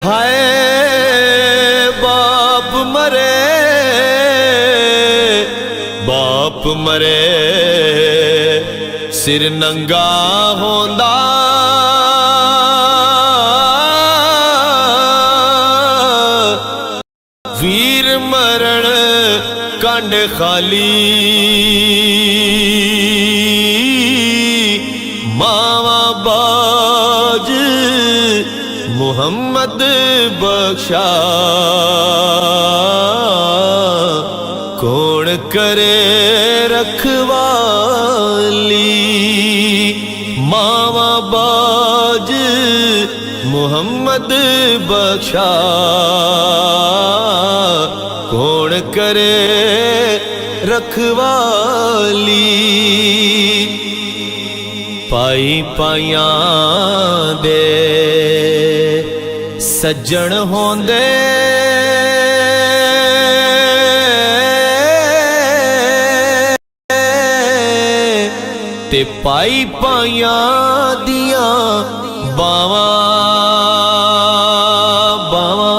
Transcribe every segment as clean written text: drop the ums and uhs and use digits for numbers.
हाय बाप मरे सिर नंगा होंदा वीर मरण कंड खाली मावा बाज मुहम्मद बख्शा कौन करे रखवाली मावा बाज मुहम्मद बख्शा कौन करे रखवाली पाई पाइया दे सज्जन होंदे ते पाई पाइया दिया बावा बावा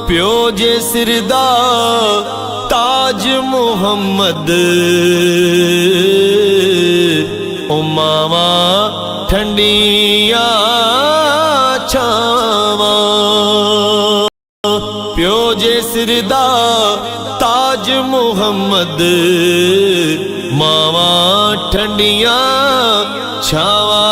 प्यो जे सिरदा ताज मुहम्मद उमावा ठंडिया छावा प्यो जे सिरदा ताज मुहम्मद मावा ठंडिया छावा